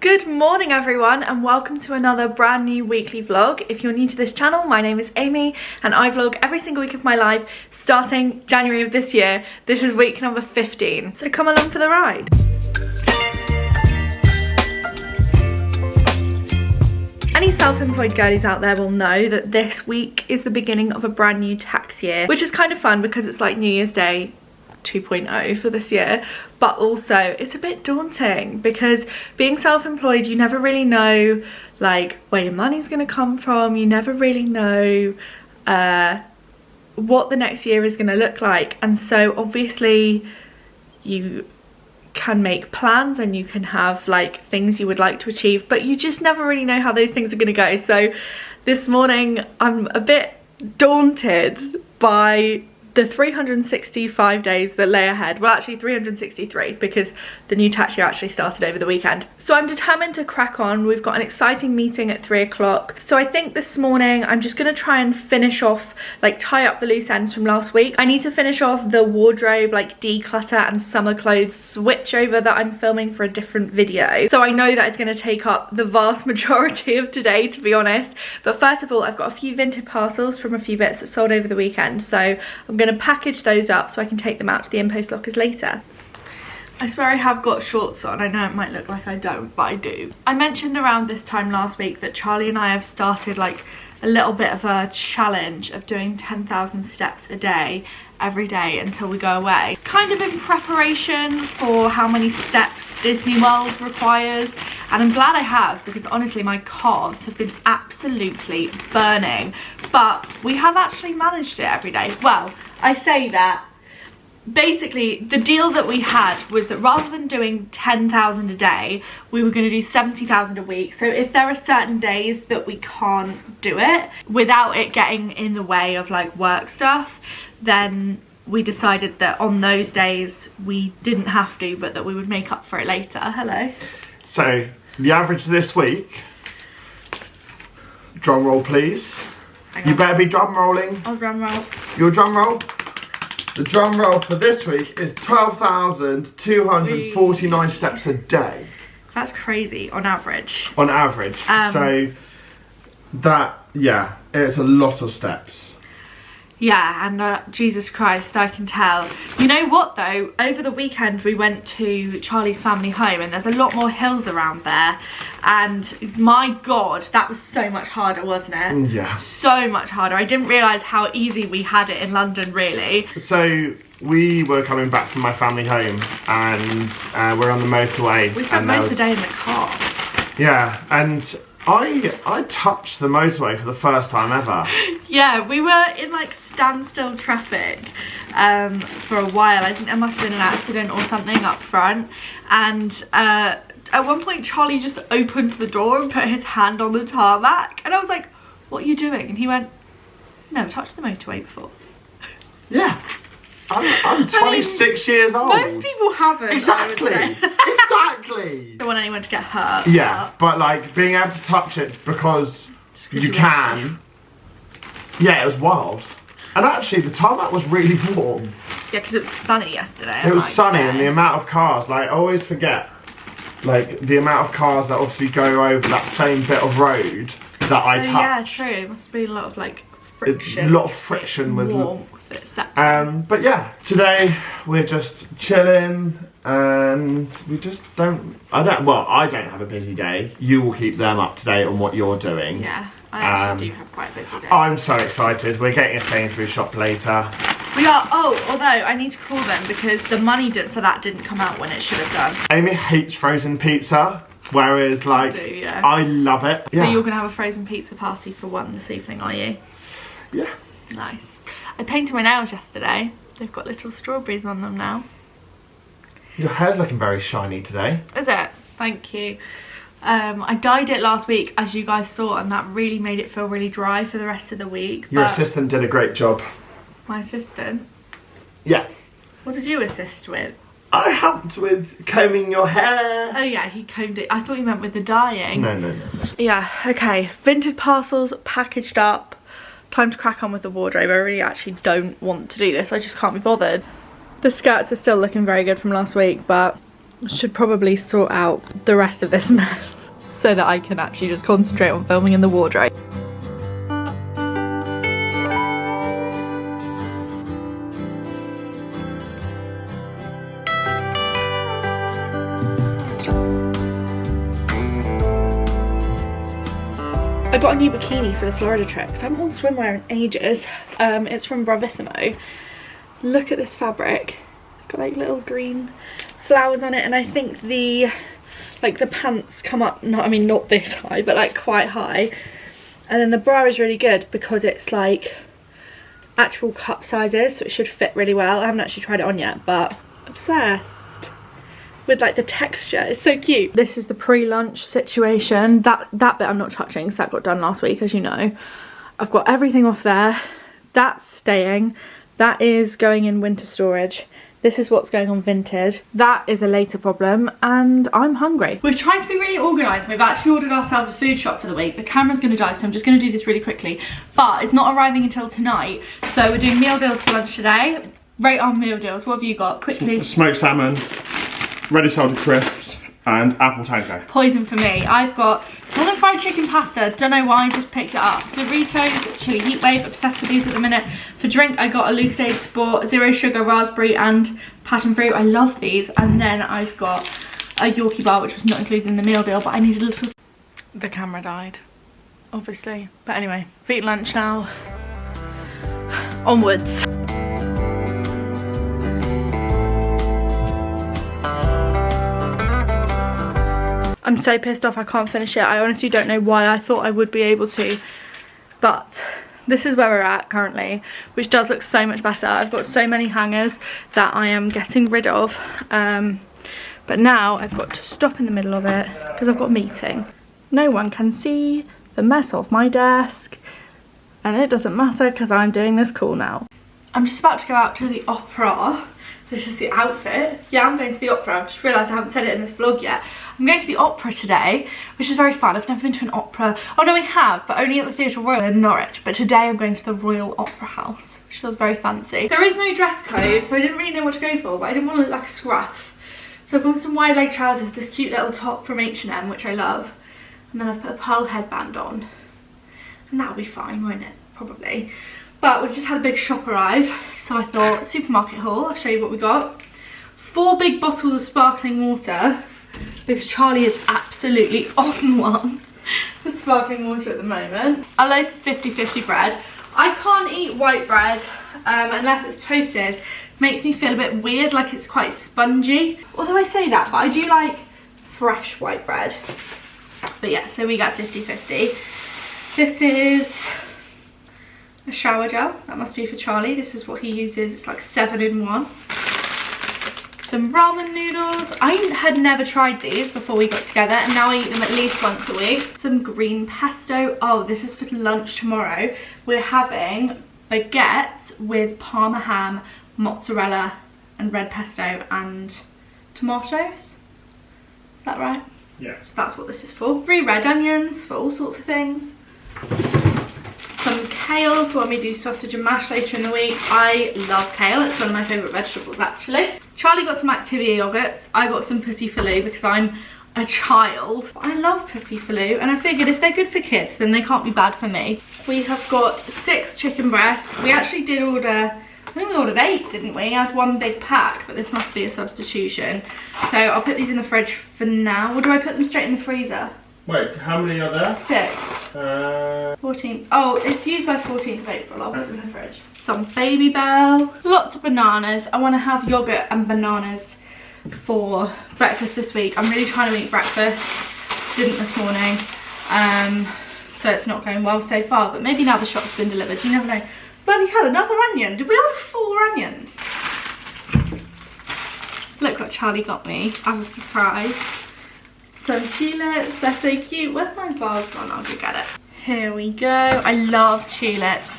Good morning everyone and welcome to another brand new weekly vlog. If you're new to this channel, my name is Amy and I vlog every single week of my life starting January of this year. This is week number 15, so come along for the ride. Any self-employed girlies out there will know that this week is the beginning of a brand new tax year, which is kind of fun because it's like New Year's Day 2.0 for this year, but also it's a bit daunting because being self-employed, you never really know like where your money's going to come from. You never really know what the next year is going to look like, and so obviously you can make plans and you can have like things you would like to achieve, but you just never really know how those things are going to go. So this morning I'm a bit daunted by the 365 days that lay ahead. Well, actually 363 because the new tax year actually started over the weekend. So I'm determined to crack on. We've got an exciting meeting at 3 o'clock. So I think this morning I'm just going to try and finish off, like tie up the loose ends from last week. I need to finish off the wardrobe, like declutter and summer clothes switch over that I'm filming for a different video. So I know that it's going to take up the vast majority of today, to be honest. But first of all, I've got a few vintage parcels from a few bits that sold over the weekend. So I'm going to package those up so I can take them out to the in-post lockers later. I swear I have got shorts on. I know it might look like I don't, but I do. I mentioned around this time last week that Charlie and I have started like a little bit of a challenge of doing 10,000 steps a day every day until we go away, kind of in preparation for how many steps Disney World requires. And I'm glad I have, because honestly my calves have been absolutely burning, but we have actually managed it every day. Well, I say that, basically the deal that we had was that rather than doing 10,000 a day, we were going to do 70,000 a week. So if there are certain days that we can't do it without it getting in the way of like work stuff, then we decided that on those days we didn't have to, but that we would make up for it later. Hello. So the average this week, drum roll please. You better be drum rolling. I'll drum roll. Your drum roll. The drum roll for this week is 12,249 steps a day. That's crazy on average. On average. So that, yeah, it's a lot of steps. Yeah, and Jesus Christ, I can tell. You know what though, over the weekend we went to Charlie's family home and there's a lot more hills around there, and my god, that was so much harder, wasn't it? Yeah. So much harder. I didn't realise how easy we had it in London, really. So we were coming back from my family home and we're on the motorway. We spent most of the day in the car. Yeah, and I touched the motorway for the first time ever. Yeah, we were in like standstill traffic for a while. I think there must have been an accident or something up front, and at one point Charlie just opened the door and put his hand on the tarmac, and I was like, what are you doing? And he went, never touched the motorway before. Yeah. I'm 26 years old. Most people haven't. Exactly. Exactly. Don't want anyone to get hurt. Yeah, but like being able to touch it because you can. Yeah, it was wild. And actually the tarmac was really warm. Yeah, because it was sunny yesterday. It was sunny, and the amount of cars, like I always forget, like the amount of cars that obviously go over that same bit of road that I touched. Yeah, true. It must be a lot of like friction. A lot of friction with warmth. But yeah, today we're just chilling and we just I don't have a busy day. You will keep them up to date on what you're doing. Yeah, I actually do have quite a busy day. I'm so excited. We're getting a Sainsbury's shop later. We are. Oh, although I need to call them because the money for that didn't come out when it should have done. Amy hates frozen pizza, whereas like I love it. So you're gonna have a frozen pizza party for one this evening, are you? Yeah. Nice. I painted my nails yesterday. They've got little strawberries on them now. Your hair's looking very shiny today. Is it? Thank you. I dyed it last week, as you guys saw, and that really made it feel really dry for the rest of the week. Your assistant did a great job. My assistant? Yeah. What did you assist with? I helped with combing your hair. Oh yeah, he combed it. I thought you meant with the dyeing. No. Yeah, okay. Vintage parcels packaged up. Time to crack on with the wardrobe. I really actually don't want to do this. I just can't be bothered. The skirts are still looking very good from last week, but I should probably sort out the rest of this mess. so that I can actually just concentrate on filming in the wardrobe. I got a new bikini for the Florida trip because I haven't worn swimwear in ages. It's from Bravissimo. Look at this fabric. It's got like little green flowers on it, and I think the pants come up, not this high, but like quite high. And then the bra is really good because it's like actual cup sizes, so it should fit really well. I haven't actually tried it on yet, but obsessed with like the texture. It's so cute. This is the pre-lunch situation. That bit I'm not touching because that got done last week, as you know. I've got everything off there. That's staying. That is going in winter storage. This is what's going on Vinted. That is a later problem, and I'm hungry. We've tried to be really organised. We've actually ordered ourselves a food shop for the week. The camera's going to die, so I'm just going to do this really quickly. But it's not arriving until tonight, so we're doing meal deals for lunch today. Rate our meal deals. What have you got? Quickly. Smoked salmon, ready salted crisps, and apple tango. Poison for me. I've got southern fried chicken pasta. Don't know why, I just picked it up. Doritos, chili heat wave. Obsessed with these at the minute. For drink, I got a Lucozade Sport, zero sugar, raspberry, and passion fruit. I love these. And then I've got a Yorkie bar, which was not included in the meal deal, but I needed a little. The camera died, obviously. But anyway, we've eaten lunch now. Onwards. I'm so pissed off I can't finish it. I honestly don't know why. I thought I would be able to, but this is where we're at currently, which does look so much better. I've got so many hangers that I am getting rid of, but now I've got to stop in the middle of it because I've got a meeting. No one can see the mess off my desk, and it doesn't matter because I'm doing this call now. I'm just about to go out to the opera. This is the outfit. Yeah, I'm going to the opera. I've just realised I haven't said it in this vlog yet. I'm going to the opera today, which is very fun. I've never been to an opera. Oh no, we have, but only at the Theatre Royal in Norwich. But today I'm going to the Royal Opera House, which feels very fancy. There is no dress code, so I didn't really know what to go for, but I didn't want to look like a scruff. So I've got some wide leg trousers, this cute little top from H&M, which I love. And then I've put a pearl headband on. And that'll be fine, won't it? Probably. But we've just had a big shop arrive, so I thought supermarket haul. I'll show you what we got. 4 big bottles of sparkling water, because Charlie is absolutely on one for sparkling water at the moment. A loaf of 50/50 bread. I can't eat white bread unless it's toasted. It makes me feel a bit weird, like it's quite spongy. Although I say that, but I do like fresh white bread. But yeah, so we got 50/50. This is a shower gel. That must be for Charlie. This is what he uses. It's like 7 in 1. Some ramen noodles. I had never tried these before we got together, and now I eat them at least once a week. Some green pesto. Oh, this is for lunch tomorrow. We're having baguettes with parma ham, mozzarella, and red pesto and tomatoes. Is that right? Yes. So that's what this is for. 3 red onions for all sorts of things. Some kale for when we do sausage and mash later in the week. I love kale. It's one of my favourite vegetables, actually. Charlie got some Activia yogurts. I got some Petit Filou because I'm a child. But I love Petit Filou, and I figured if they're good for kids, then they can't be bad for me. We have got 6 chicken breasts. We actually did order, I think we ordered 8, didn't we, as one big pack, but this must be a substitution. So I'll put these in the fridge for now. Or do I put them straight in the freezer? Wait, how many are there? 6. 14th. Oh, it's used by 14th of April. I'll put them in the fridge. Some Baby Bell. Lots of bananas. I want to have yogurt and bananas for breakfast this week. I'm really trying to eat breakfast. Didn't this morning. So it's not going well so far. But maybe now the shop's been delivered. You never know. Bloody hell, another onion. Did we order 4 onions? Look what Charlie got me as a surprise. Some tulips, they're so cute. Where's my vase gone? I'll go get it. Here we go. I love tulips,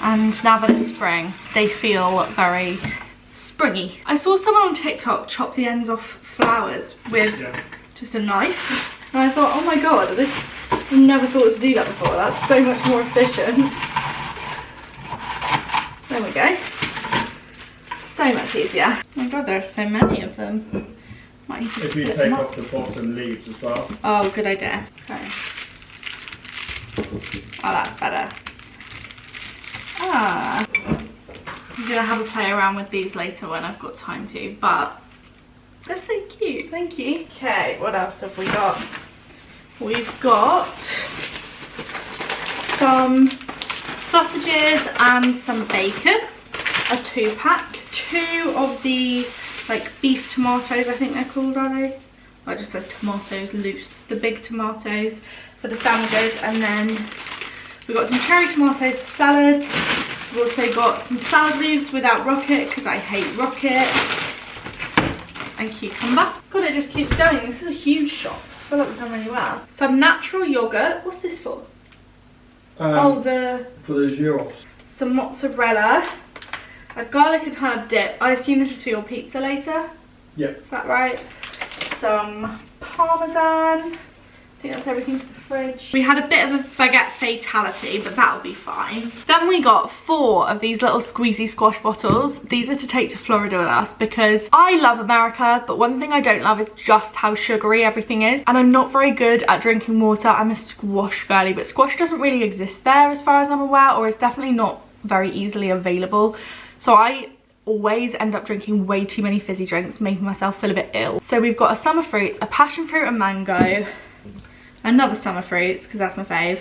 and now that it's spring, they feel very springy. I saw someone on TikTok chop the ends off flowers with just a knife, and I thought, oh my god, I've never thought to do that before. That's so much more efficient. There we go. So much easier. Oh my god, there are so many of them. Might need to If you split take them off up. the bottom leaves as well. Oh, good idea. Okay. Oh, that's better. Ah. I'm gonna have a play around with these later when I've got time to, but they're so cute, thank you. Okay, what else have we got? We've got some sausages and some bacon, a 2-pack. 2 of the like beef tomatoes, I think they're called, are they? Oh, it just says tomatoes loose. The big tomatoes for the sandwiches, and then we've got some cherry tomatoes for salads. We've also got some salad leaves without rocket because I hate rocket. And cucumber. God, it just keeps going. This is a huge shop. I feel like we've done really well. Some natural yogurt. What's this for? For the gyros. Some mozzarella. A garlic and herb dip. I assume this is for your pizza later? Yeah. Is that right? Some parmesan. I think that's everything for the fridge. We had a bit of a baguette fatality, but that'll be fine. Then we got 4 of these little squeezy squash bottles. These are to take to Florida with us because I love America, but one thing I don't love is just how sugary everything is. And I'm not very good at drinking water. I'm a squash girly, but squash doesn't really exist there as far as I'm aware, or it's definitely not very easily available. So I always end up drinking way too many fizzy drinks, making myself feel a bit ill. So we've got a summer fruits, a passion fruit and mango, another summer fruits, because that's my fave,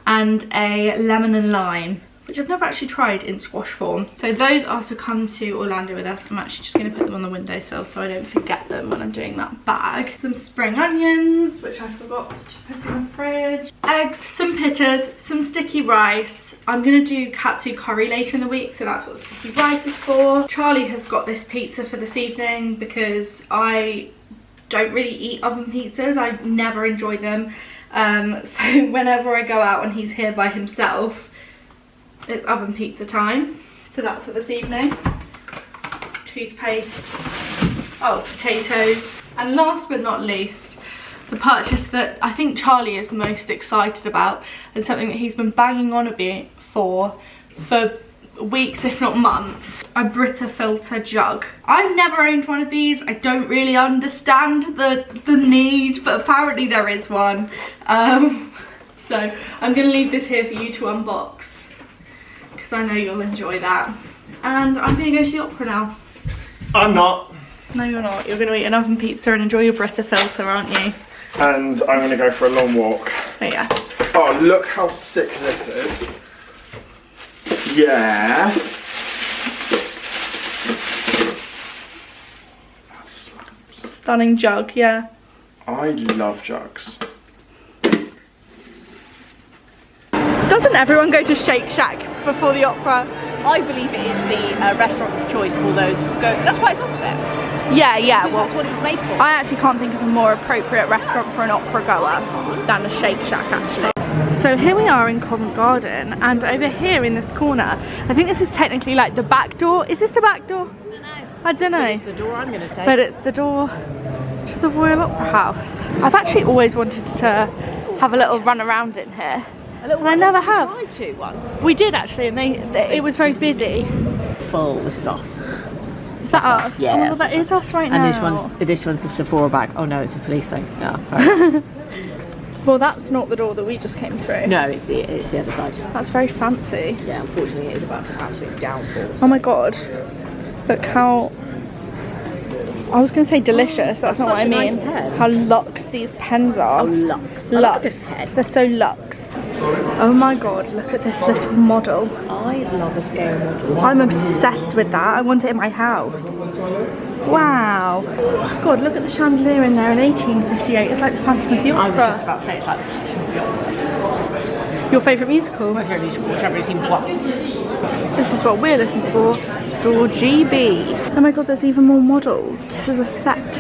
and a lemon and lime, which I've never actually tried in squash form. So those are to come to Orlando with us. I'm actually just going to put them on the windowsill so I don't forget them when I'm doing that bag. Some spring onions, which I forgot to put in the fridge. Eggs, some pittas, some sticky rice. I'm going to do katsu curry later in the week, so that's what the sticky rice is for. Charlie has got this pizza for this evening because I don't really eat oven pizzas. I never enjoy them. So whenever I go out and he's here by himself, it's oven pizza time. So that's for this evening. Toothpaste. Oh, potatoes. And last but not least, the purchase that I think Charlie is the most excited about, and something that he's been banging on a bit for weeks if not months. A Brita filter jug. I've never owned one of these. I don't really understand the need, but apparently there is one. So I'm gonna leave this here for you to unbox because I know you'll enjoy that. And I'm gonna go to the opera now. I'm not. No, you're not. You're gonna eat an oven pizza and enjoy your Brita filter, aren't you? And I'm gonna go for a long walk. Oh yeah. Oh, look how sick this is. Yeah. That slaps. Stunning jug, yeah. I love jugs. Doesn't everyone go to Shake Shack before the opera? I believe it is the restaurant of choice for those who go. That's why it's opposite. Yeah, Because well, that's what it was made for. I actually can't think of a more appropriate restaurant for an opera goer than a Shake Shack, actually. So here we are in Covent Garden, and over here in this corner, I think this is technically like the back door. Is this the back door? I don't know. It's the door I'm going to take. But it's the door to the Royal Opera House. I've actually always wanted to have a little run around in here. And I never have. We tried to once. We did actually, and it was very busy. Full. This is us. Is that us? Yeah, Oh, that's that is us right And now. this one's a Sephora bag. Oh no, it's a police thing. No, right. Well, that's not the door that we just came through. No, it's the other side. That's very fancy. Yeah, unfortunately, it is about to absolutely downpour. Oh my god. Look how... I was going to say delicious, that's not what I such a mean. nice pen. How luxe these pens are. Oh, luxe. Luxe. They're so luxe. Oh my god, look at this little model. I love a scale model. I'm obsessed with that. I want it in my house. Wow. God, look at the chandelier in there in 1858. It's like the Phantom of the I Opera. was just about to say it's like the Phantom of the Opera. Your favourite musical? My favourite musical, which I've only seen once. This is what we're looking for. Door GB. Oh my god, there's even more models. This is a set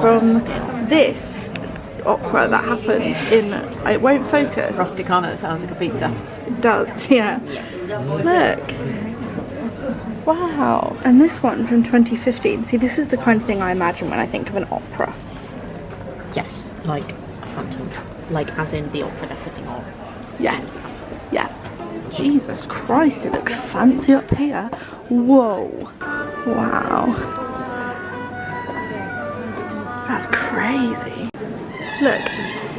from this opera that happened in... It won't focus. Rusticana, that sounds like a pizza. It does, yeah. Look. Wow. And this one from 2015. See, this is the kind of thing I imagine when I think of an opera. Yes, like a phantom. Like as in the opera they're putting on. Yeah. Yeah. Jesus Christ, it looks fancy up here. Whoa. Wow. That's crazy. Look,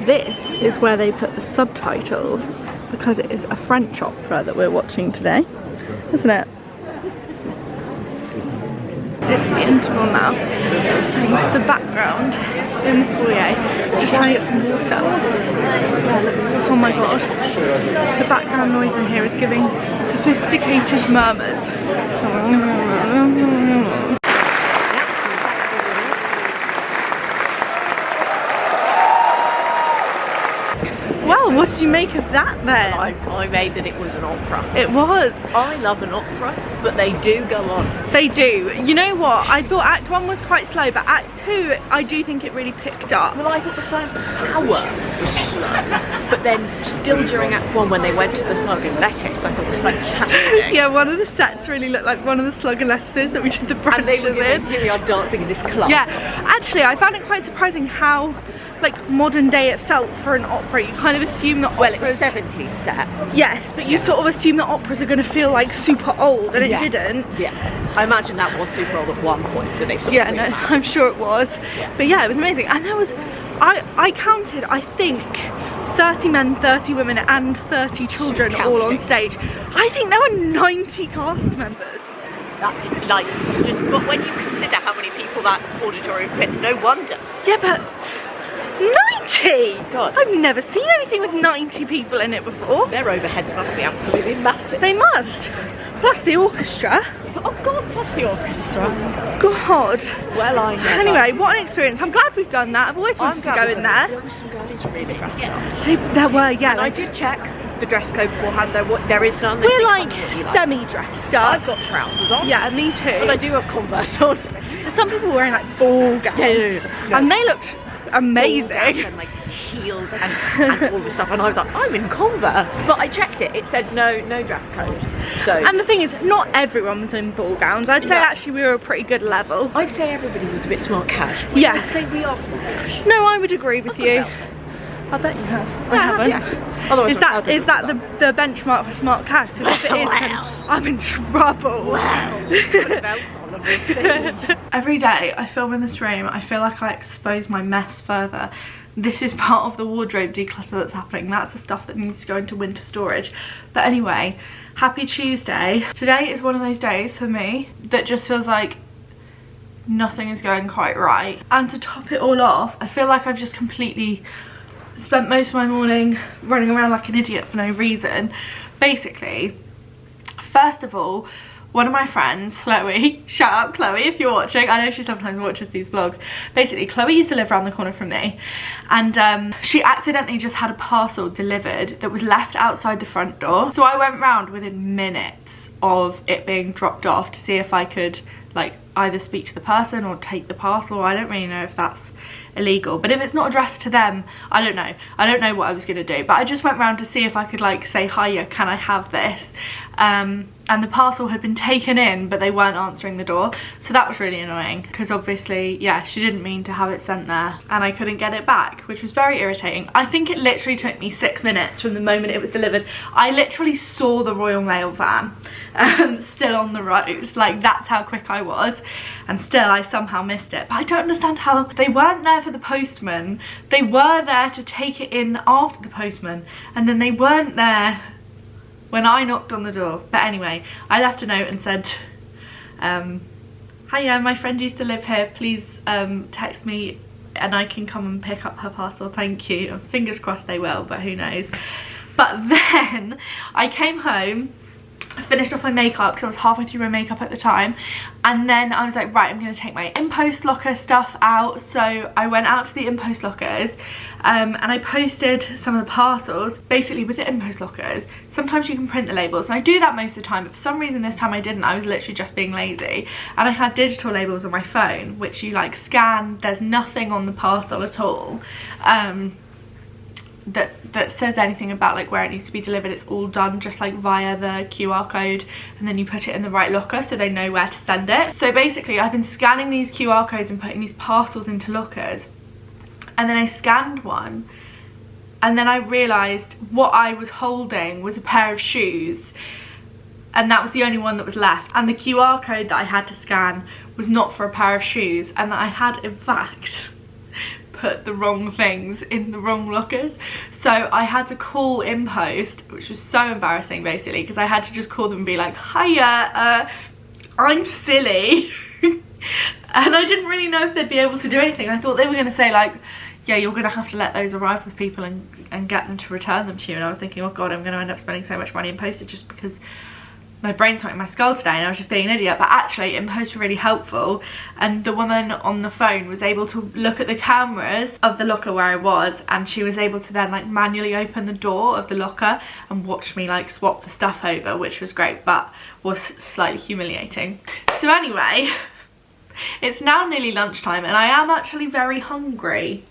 this is where they put the subtitles because it is a French opera that we're watching today, isn't it? It's the interval now. Into the background in the foyer. Just trying to get some water. Oh my god. The background noise in here is giving sophisticated murmurs. Well, what did you make of that then? I made that it was an opera. It was. I love an opera, but they do go on. They do. You know what? I thought Act 1 was quite slow, but Act 2, I do think it really picked up. Well, I thought the first hour was slow, but then still during Act 1 when they went to the slug and lettuce, I thought it was fantastic. Yeah, one of the sets really looked like one of the slug and lettuces that we did the branches and they in. here we are dancing in this club. Yeah, actually I found it quite surprising how like modern day it felt for an opera. You kind of assume that Well, it was operas... 70s set. Yes, but you sort of assume that operas are going to feel like super old, and it didn't. Yeah, I imagine that was super old at one point, but they've sort Yeah, of no, I'm sure it was. Yeah. But yeah, it was amazing. And there was, I counted, I think, 30 men, 30 women and 30 children all on stage. I think there were 90 cast members. But when you consider how many people that auditorium fits, no wonder. Yeah, but 90! God. I've never seen anything with 90 people in it before. Their overheads must be absolutely massive. They must. Plus the orchestra. Oh God, plus the orchestra. God. Well, I know. Anyway, what an experience. I'm glad we've done that. I've always wanted to go in there. There were some girlies really dressed up. There were, yeah. And I did check the dress code beforehand. There is none. We're like semi-dressed up. I've got trousers on. Yeah, me too. But I do have Converse on. There's some people wearing like ball gowns. Yeah. And they looked amazing. And like heels and all this stuff. And I was like, I'm in Converse. But I checked it. It said no dress code. So. And the thing is, not everyone was in ball gowns. I'd say actually we were a pretty good level. I'd say everybody was a bit smart cash. Yeah. I'd say we are smart cash. No, I would agree with you. I bet you have. I haven't. Yeah. Otherwise, Is that the benchmark for smart cash? Because if it is, then I'm in trouble. Wow. Put a belt on and we'll see. Every day I film in this room, I feel like I expose my mess further. This is part of the wardrobe declutter that's happening. That's the stuff that needs to go into winter storage. But anyway, happy Tuesday. Today is one of those days for me that just feels like nothing is going quite right. And to top it all off, I feel like I've just completely spent most of my morning running around like an idiot for no reason. Basically, first of all, one of my friends, Chloe, shout out Chloe if you're watching, I know she sometimes watches these vlogs. Basically, Chloe used to live around the corner from me, and she accidentally just had a parcel delivered that was left outside the front door. So I went round within minutes of it being dropped off to see if I could like either speak to the person or take the parcel. I don't really know if that's illegal, but if it's not addressed to them, I don't know what I was gonna do. But I just went round to see if I could like say, hiya, can I have this? And the parcel had been taken in, but they weren't answering the door, so that was really annoying because obviously, yeah, she didn't mean to have it sent there and I couldn't get it back, which was very irritating. I think it literally took me 6 minutes from the moment it was delivered. I literally saw the Royal Mail van still on the road, like that's how quick I was, and still I somehow missed it. But I don't understand how they weren't there for the postman. They were there to take it in after the postman, and then they weren't there when I knocked on the door. But anyway, I left a note and said, hiya, my friend used to live here, please text me and I can come and pick up her parcel, thank you. And fingers crossed they will, but who knows. But then I came home, I finished off my makeup because I was halfway through my makeup at the time, and then I was like, right, I'm going to take my InPost locker stuff out. So I went out to the InPost lockers and I posted some of the parcels. Basically with the InPost lockers, sometimes you can print the labels, and I do that most of the time, but for some reason this time I didn't. I was literally just being lazy, and I had digital labels on my phone which you like scan. There's nothing on the parcel at all that says anything about like where it needs to be delivered. It's all done just like via the QR code, and then you put it in the right locker so they know where to send it. So basically I've been scanning these QR codes and putting these parcels into lockers, and then I scanned one and then I realised what I was holding was a pair of shoes, and that was the only one that was left, and the QR code that I had to scan was not for a pair of shoes, and that I had in fact put the wrong things in the wrong lockers. So I had to call InPost, which was so embarrassing basically, because I had to just call them and be like, hiya, I'm silly. And I didn't really know if they'd be able to do anything. I thought they were going to say like, yeah, you're going to have to let those arrive with people and get them to return them to you. And I was thinking, oh god, I'm going to end up spending so much money in postage just because my brain's not in my skull today, and I was just being an idiot. But actually InPost were really helpful, and the woman on the phone was able to look at the cameras of the locker where I was, and she was able to then like manually open the door of the locker and watch me like swap the stuff over, which was great but was slightly humiliating. So anyway, it's now nearly lunchtime and I am actually very hungry,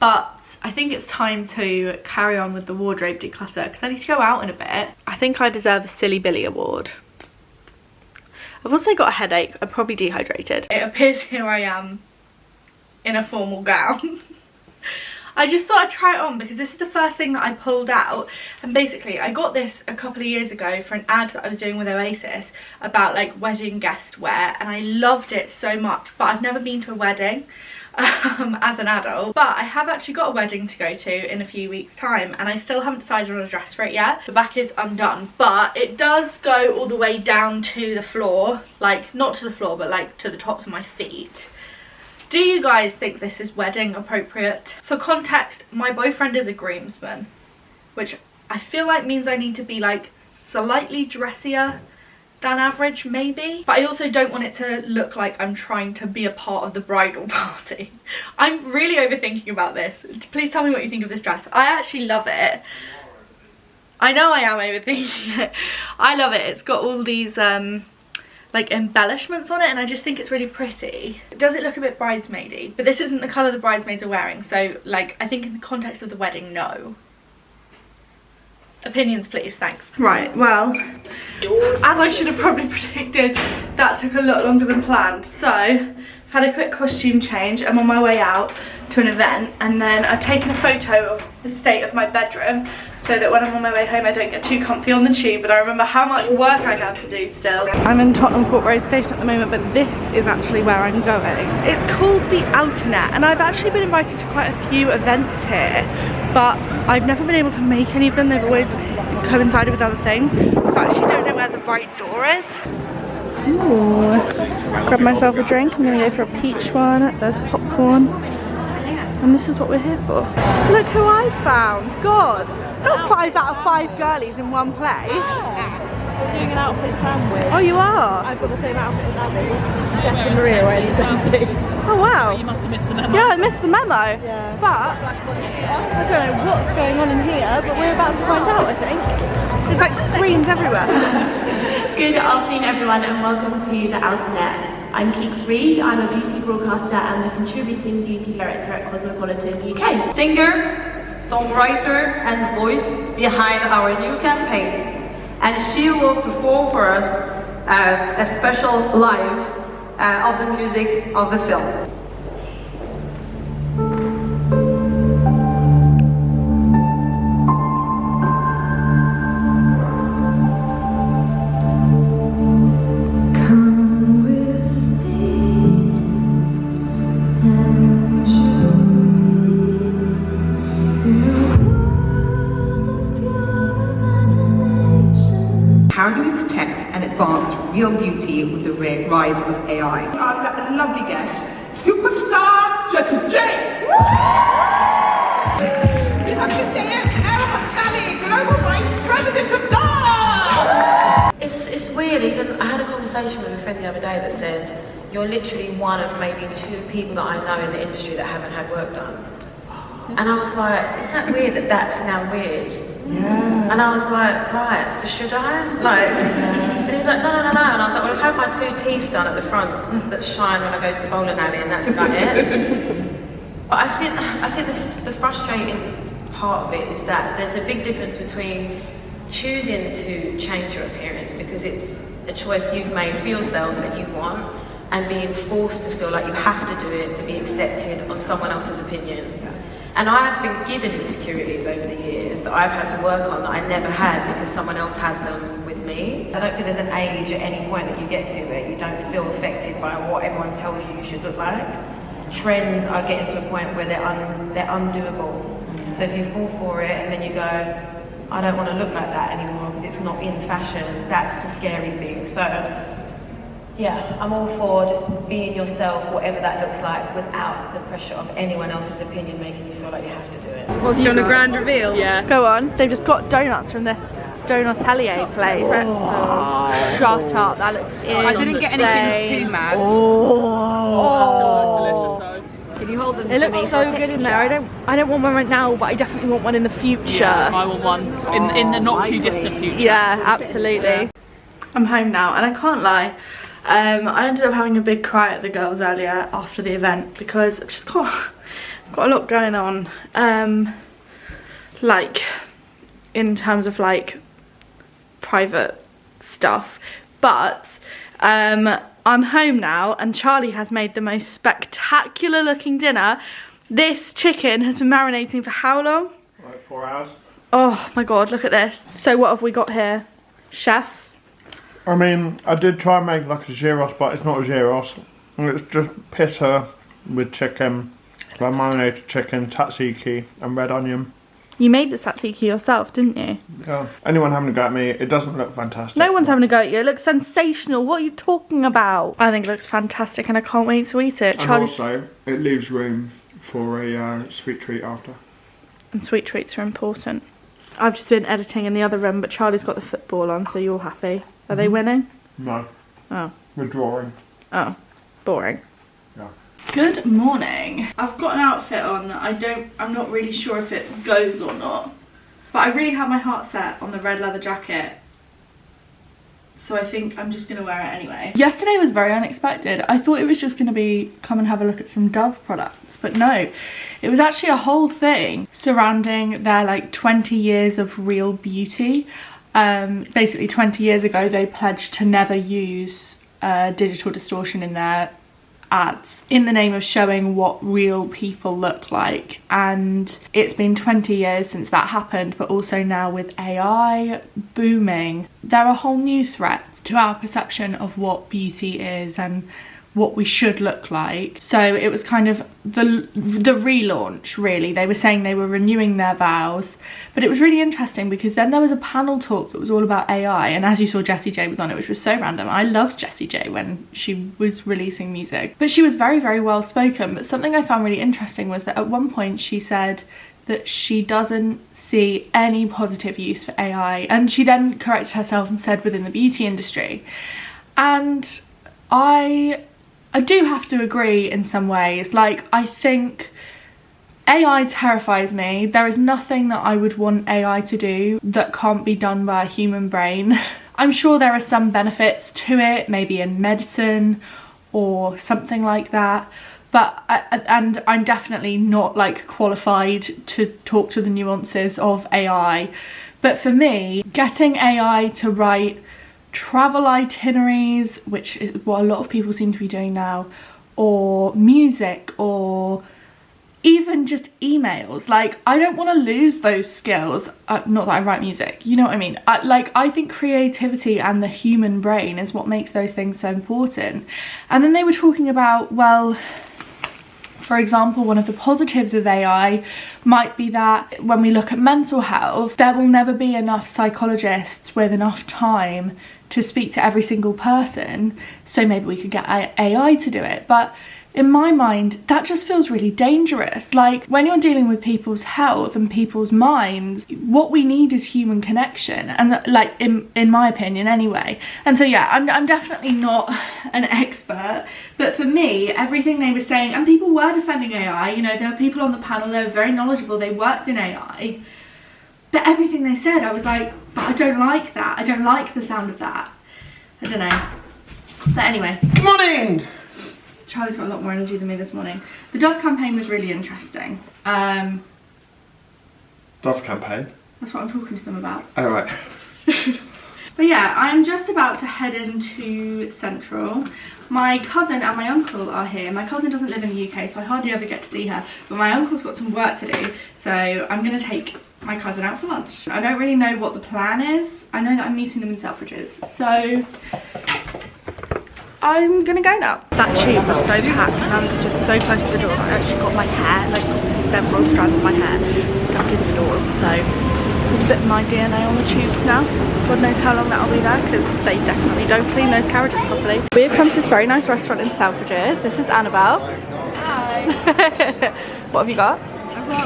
but I think it's time to carry on with the wardrobe declutter because I need to go out in a bit. I think I deserve a Silly Billy award. I've also got a headache. I'm probably dehydrated. It appears here I am in a formal gown. I just thought I'd try it on because this is the first thing that I pulled out, and basically I got this a couple of years ago for an ad that I was doing with Oasis about like wedding guest wear, and I loved it so much, but I've never been to a wedding as an adult. But I have actually got a wedding to go to in a few weeks time, and I still haven't decided on a dress for it yet. The back is undone, but it does go all the way down to the floor, like not to the floor but like to the tops of my feet. Do you guys think this is wedding appropriate? For context, my boyfriend is a groomsman, which I feel like means I need to be like slightly dressier than average maybe, but I also don't want it to look like I'm trying to be a part of the bridal party. I'm really overthinking about this. Please tell me what you think of this dress. I actually love it. I know I am overthinking it. I love it. It's got all these like embellishments on it, and I just think it's really pretty. Does it look a bit bridesmaidy? But this isn't the colour the bridesmaids are wearing, so like I think in the context of the wedding, no. Opinions please, thanks. Right, well, as I should have probably predicted, that took a lot longer than planned. So I've had a quick costume change. I'm on my way out to an event, and then I've taken a photo of the state of my bedroom so that when I'm on my way home I don't get too comfy on the tube, but I remember how much work I have to do still. I'm in Tottenham Court Road Station at the moment, but this is actually where I'm going. It's called the Outernet, and I've actually been invited to quite a few events here, but I've never been able to make any of them. They've always coincided with other things, so I actually don't know where the right door is. Ooh. Grab myself a drink. I'm gonna go for a peach one. There's popcorn. And this is what we're here for. Look who I found. God, not 5 out of 5 girlies in one place. We're doing an outfit sandwich. Oh, you are? I've got the same outfit as Abby. Jess and Maria wearing the same thing. Oh wow. You must have missed the memo. Yeah, I missed the memo. Yeah. But I don't know what's going on in here, but we're about to find out, I think. There's like screens everywhere. Good afternoon everyone, and welcome to the Outernet. I'm Keeks Reid. I'm a beauty broadcaster and the contributing beauty director at Cosmopolitan UK. Singer, songwriter and voice behind our new campaign, and she will perform for us a special live of the music of the film. How do we protect and advance real beauty with the rise of AI? Our lovely guest, superstar Jessie J. We have to dance Sally, Global Vice President of Zara. It's weird. Even I had a conversation with a friend the other day that said, you're literally one of maybe 2 people that I know in the industry that haven't had work done. And I was like, isn't that weird that that's now weird? Yeah. And I was like, right, so should I? Like, and he was like, no. And I was like, well, I've had my 2 teeth done at the front that shine when I go to the bowling alley, and that's about it. But I think the frustrating part of it is that there's a big difference between choosing to change your appearance because it's a choice you've made for yourself that you want, and being forced to feel like you have to do it to be accepted on someone else's opinion. And I have been given insecurities over the years that I've had to work on that I never had because someone else had them with me. I don't think there's an age at any point that you get to where you don't feel affected by what everyone tells you should look like. trends are getting to a point where they're undoable. So if you fall for it and then you go, I don't want to look like that anymore because it's not in fashion, that's the scary thing. So yeah, I'm all for just being yourself, whatever that looks like, without the pressure of anyone else's opinion making you feel like you have to do it. What have you got? A grand reveal? Yeah. Go on. They've just got donuts from this donatelier place. Oh, shut up. That looks insane. I didn't get anything too mad. Can you hold them? It looks so good in there. I don't want one right now, but I definitely want one in the future. Yeah, I want one in the not too distant future. Yeah, absolutely. I'm home now, and I can't lie. I ended up having a big cry at the girls earlier after the event because I've just got a lot going on. Like in terms of like private stuff, but I'm home now and Charlie has made the most spectacular looking dinner. This chicken has been marinating for how long? Like 4 hours. Oh my god, look at this. So what have we got here? Chef? I mean, I did try and make like a gyros, but it's not a gyros. It's just pita with chicken, like marinated chicken, tzatziki and red onion. You made the tzatziki yourself, didn't you? Yeah. Anyone having a go at me, it doesn't look fantastic. No one's having a go at you. It looks sensational. What are you talking about? I think it looks fantastic and I can't wait to eat it. And also, it leaves room for a sweet treat after. And sweet treats are important. I've just been editing in the other room, but Charlie's got the football on, so you're happy. Are they winning? No. Oh. We're drawing. Oh. Boring. Yeah. Good morning. I've got an outfit on that I'm not really sure if it goes or not. But I really have my heart set on the red leather jacket. So I think I'm just gonna wear it anyway. Yesterday was very unexpected. I thought it was just gonna be come and have a look at some Dove products, but no. It was actually a whole thing surrounding their like 20 years of real beauty. Basically 20 years ago they pledged to never use digital distortion in their ads in the name of showing what real people look like, and it's been 20 years since that happened. But also now with AI booming, there are whole new threats to our perception of what beauty is and what we should look like. So it was kind of the relaunch, really. They were saying they were renewing their vows, but it was really interesting because then there was a panel talk that was all about AI, and as you saw, Jessie J was on it, which was so random. I loved Jessie J when she was releasing music, but she was very, very well spoken. But something I found really interesting was that at one point she said that she doesn't see any positive use for AI, and she then corrected herself and said within the beauty industry. And I do have to agree in some ways. Like, I think AI terrifies me. There is nothing that I would want AI to do that can't be done by a human brain. I'm sure there are some benefits to it, maybe in medicine or something like that. But and I'm definitely not like qualified to talk to the nuances of AI. But for me, getting AI to write travel itineraries, which is what a lot of people seem to be doing now, or music, or even just emails, like, I don't want to lose those skills. Not that I write music, you know what I mean. I think creativity and the human brain is what makes those things so important. And then they were talking about, well, for example, one of the positives of AI might be that when we look at mental health, there will never be enough psychologists with enough time to speak to every single person, so maybe we could get AI to do it. But in my mind, that just feels really dangerous. Like, when you're dealing with people's health and people's minds, what we need is human connection, and like in my opinion anyway. And so yeah, I'm definitely not an expert, but for me, everything they were saying, and people were defending AI, you know, there were people on the panel, they were very knowledgeable, they worked in AI, but everything they said, I was like, but I don't like that. I don't like the sound of that. I don't know. But anyway. Good morning! Charlie's got a lot more energy than me this morning. The Dove campaign was really interesting. Dove campaign? That's what I'm talking to them about. Oh, right. But yeah, I'm just about to head into Central. My cousin and my uncle are here. My cousin doesn't live in the UK, so I hardly ever get to see her. But my uncle's got some work to do, so I'm going to take my cousin out for lunch. I don't really know what the plan is. I know that I'm meeting them in Selfridges. So I'm gonna go now. That tube was so packed and I was stood so close to the door that I actually got my hair, like several strands of my hair stuck in the doors. So there's a bit of my DNA on the tubes now. God knows how long that'll be there because they definitely don't clean those carriages properly. We have come to this very nice restaurant in Selfridges. This is Annabelle. Hi. What have you got? I've got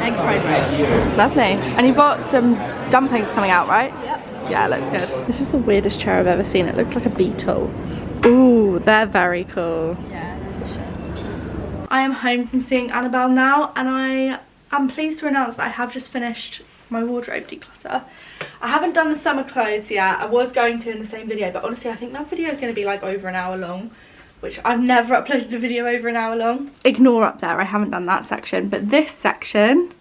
egg fried rice. Lovely. And you've got some dumplings coming out, right? Yep. Yeah, looks good. This is the weirdest chair I've ever seen. It looks like a beetle. Ooh, they're very cool. Yeah, I am home from seeing Annabelle now, and I am pleased to announce that I have just finished my wardrobe declutter. I haven't done the summer clothes yet. I was going to in the same video, but honestly I think that video is going to be like over an hour long, which I've never uploaded a video over an hour long. Ignore up there, I haven't done that section, but this section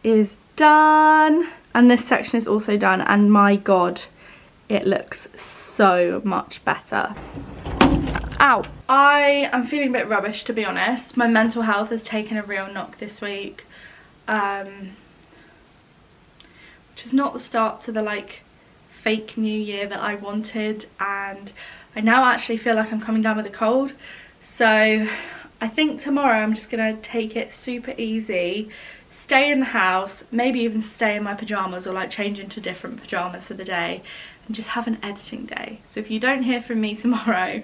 is done. And this section is also done, and my god, it looks so much better. Ow. I am feeling a bit rubbish, to be honest. My mental health has taken a real knock this week. Which is not the start to the like fake new year that I wanted, and I now actually feel like I'm coming down with a cold. So I think tomorrow I'm just gonna take it super easy, stay in the house, maybe even stay in my pajamas or like change into different pajamas for the day and just have an editing day. So if you don't hear from me tomorrow,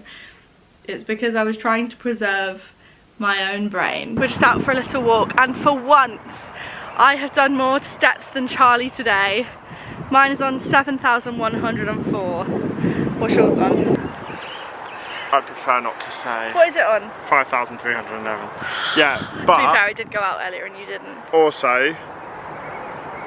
it's because I was trying to preserve my own brain. We're just out for a little walk, and for once I have done more steps than Charlie today. Mine is on 7,104. What's yours on? I prefer not to say. What is it on? 5,311. Yeah, but... To be fair, I did go out earlier and you didn't. Also,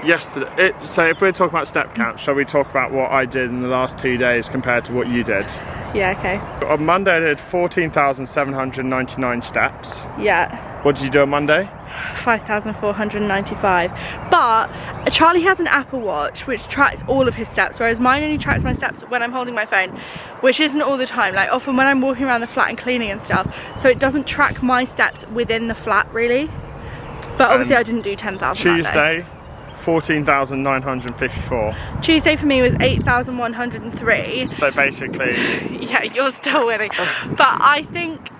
yesterday, so if we're talking about step counts, shall we talk about what I did in the last 2 days compared to what you did? Yeah, okay. On Monday I did 14,799 steps. Yeah. What did you do on Monday? 5,495. But Charlie has an Apple Watch which tracks all of his steps, whereas mine only tracks my steps when I'm holding my phone, which isn't all the time, like often when I'm walking around the flat and cleaning and stuff, so it doesn't track my steps within the flat really. But obviously I didn't do 10,000 Tuesday, 14,954. Tuesday for me was 8,103. So basically... Yeah, you're still winning. But I think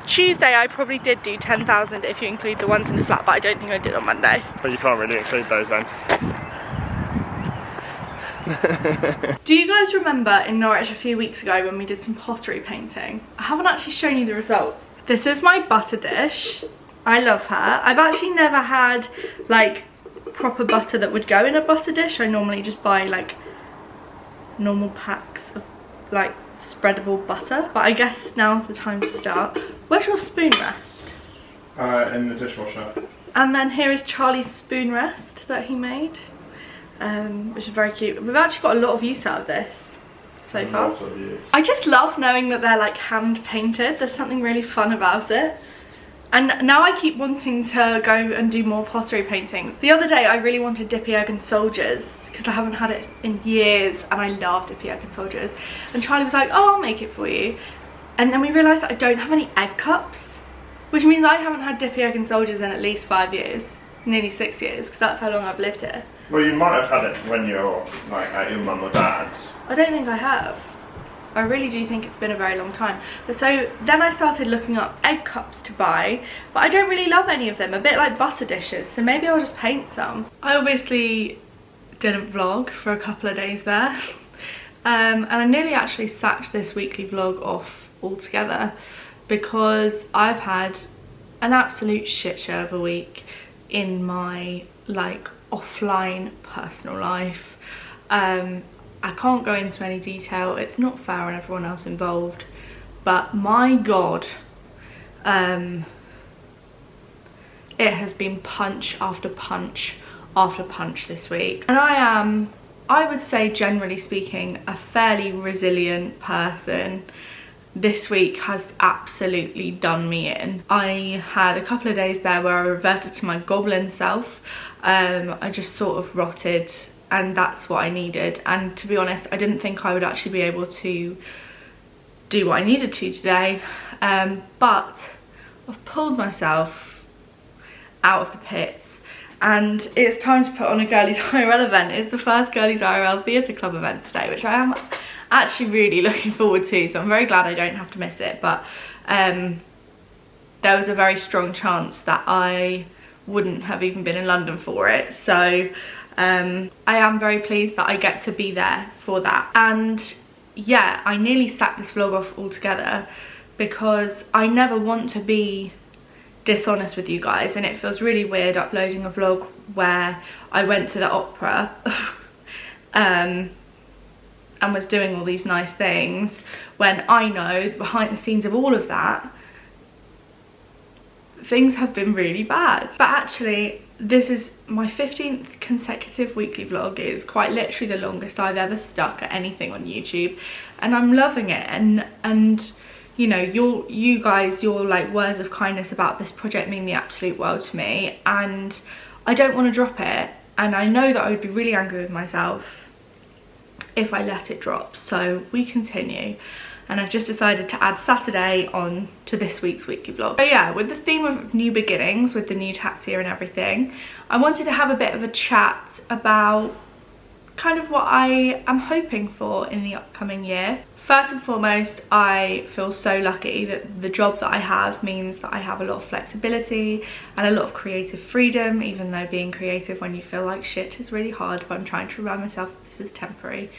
Tuesday I probably did do 10,000 if you include the ones in the flat, but I don't think I did on Monday. But you can't really include those then. Do you guys remember in Norwich a few weeks ago when we did some pottery painting? I haven't actually shown you the results. This is my butter dish. I love her. I've actually never had like proper butter that would go in a butter dish. I normally just buy like normal packs of like spreadable butter, but I guess now's the time to start. Where's your spoon rest? In the dishwasher. And then here is Charlie's spoon rest that he made, which is very cute. We've actually got a lot of use out of this so far. I just love knowing that they're like hand painted. There's something really fun about it. And now I keep wanting to go and do more pottery painting. The other day I really wanted Dippy Egg and Soldiers because I haven't had it in years, and I love Dippy Egg and Soldiers. And Charlie was like, oh, I'll make it for you. And then we realised that I don't have any egg cups, which means I haven't had Dippy Egg and Soldiers in at least 5 years, nearly 6 years, because that's how long I've lived here. Well, you might have had it when you're like at your mum or dad's. I don't think I have. I really do think it's been a very long time. But so then I started looking up egg cups to buy, but I don't really love any of them, a bit like butter dishes, so maybe I'll just paint some. I obviously didn't vlog for a couple of days there, and I nearly actually sacked this weekly vlog off altogether because I've had an absolute shit show of a week in my like offline personal life. I can't go into any detail, it's not fair on everyone else involved, but my god, it has been punch after punch after punch this week. And I am, I would say generally speaking, a fairly resilient person. This week has absolutely done me in. I had a couple of days there where I reverted to my goblin self. I just sort of rotted, and that's what I needed. And to be honest, I didn't think I would actually be able to do what I needed to today, but I've pulled myself out of the pits, and it's time to put on a Girlies IRL event. It's the first Girlies IRL Theatre Club event today, which I am actually really looking forward to, so I'm very glad I don't have to miss it. But there was a very strong chance that I wouldn't have even been in London for it, so I am very pleased that I get to be there for that. And yeah, I nearly sacked this vlog off altogether because I never want to be dishonest with you guys, and it feels really weird uploading a vlog where I went to the opera and was doing all these nice things when I know behind the scenes of all of that things have been really bad. But actually this is my 15th consecutive weekly vlog. It is quite literally the longest I've ever stuck at anything on YouTube, and I'm loving it. And you know, you guys, your like words of kindness about this project mean the absolute world to me, and I don't want to drop it, and I know that I would be really angry with myself if I let it drop. So we continue, and I've just decided to add Saturday on to this week's weekly vlog. So yeah, with the theme of new beginnings, with the new tax year and everything, I wanted to have a bit of a chat about kind of what I am hoping for in the upcoming year. First and foremost, I feel so lucky that the job that I have means that I have a lot of flexibility and a lot of creative freedom, even though being creative when you feel like shit is really hard, but I'm trying to remind myself this is temporary.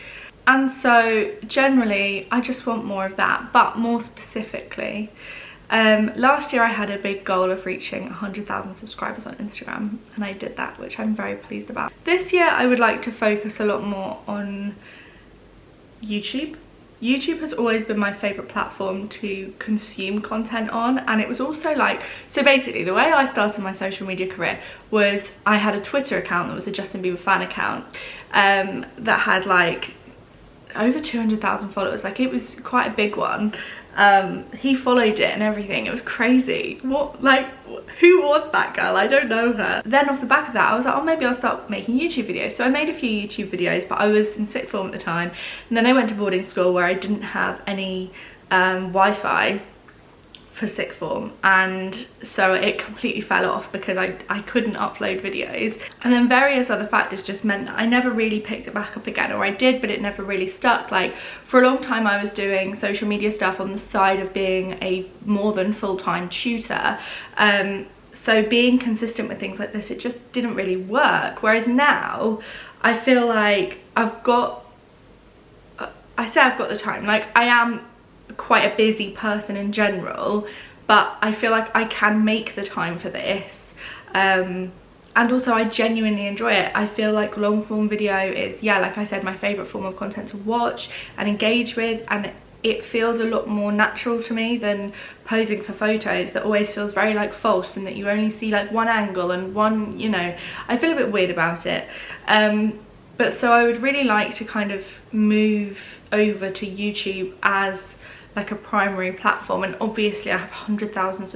And so generally I just want more of that. But more specifically, last year I had a big goal of reaching 100,000 subscribers on Instagram, and I did that, which I'm very pleased about. This year I would like to focus a lot more on YouTube. YouTube has always been my favourite platform to consume content on, and it was also like, so basically the way I started my social media career was I had a Twitter account that was a Justin Bieber fan account that had like over 200,000 followers. Like, it was quite a big one. He followed it and everything. It was crazy. What, like, who was that girl? I don't know her. Then off the back of that, I was like, oh, maybe I'll start making YouTube videos. So I made a few YouTube videos, but I was in sixth form at the time, and then I went to boarding school where I didn't have any Wi-Fi for sixth form, and so it completely fell off because I couldn't upload videos. And then various other factors just meant that I never really picked it back up again, or I did, but it never really stuck. Like, for a long time I was doing social media stuff on the side of being a more than full-time tutor, so being consistent with things like this, it just didn't really work. Whereas now I feel like I've got, I say I've got the time, like I am quite a busy person in general, but I feel like I can make the time for this, and also I genuinely enjoy it. I feel like long form video is, yeah, like I said, my favourite form of content to watch and engage with, and it feels a lot more natural to me than posing for photos that always feels very like false, and that you only see like one angle and one, you know, I feel a bit weird about it. But so I would really like to kind of move over to YouTube as like a primary platform, and obviously I have 100,000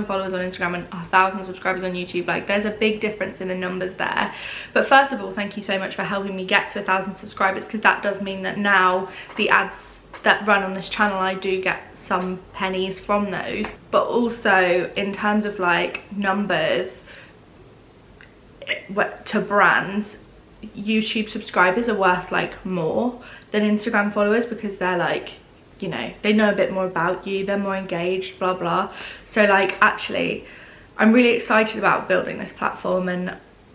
followers on Instagram and 1,000 subscribers on YouTube. Like, there's a big difference in the numbers there. But first of all, thank you so much for helping me get to 1,000 subscribers, because that does mean that now the ads that run on this channel, I do get some pennies from those. But also in terms of like numbers to brands, YouTube subscribers are worth like more than Instagram followers, because they're like, you know, they know a bit more about you, they're more engaged, blah blah. So like, actually I'm really excited about building this platform, and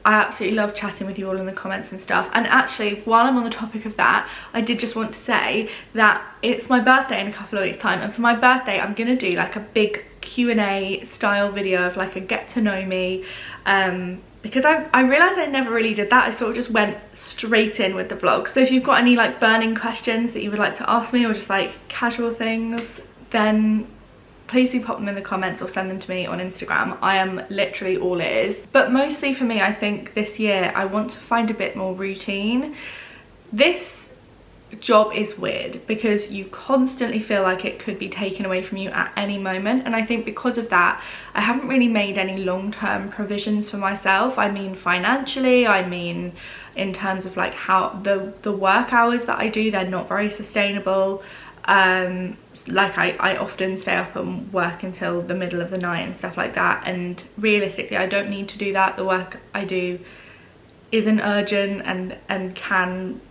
I absolutely love chatting with you all in the comments and stuff. And actually, while I'm on the topic of that, I did just want to say that it's my birthday in a couple of weeks time, and for my birthday I'm gonna do like a big Q&A style video of like a get to know me, because I realised I never really did that. I sort of just went straight in with the vlog. So if you've got any like burning questions that you would like to ask me, or just like casual things, then please do pop them in the comments or send them to me on Instagram. I am literally all ears. But mostly for me, I think this year I want to find a bit more routine. This job is weird because you constantly feel like it could be taken away from you at any moment, and I think because of that I haven't really made any long-term provisions for myself. I mean financially, I mean in terms of like how the work hours that I do, they're not very sustainable. Like I often stay up and work until the middle of the night and stuff like that, and realistically I don't need to do that. The work I do isn't urgent and can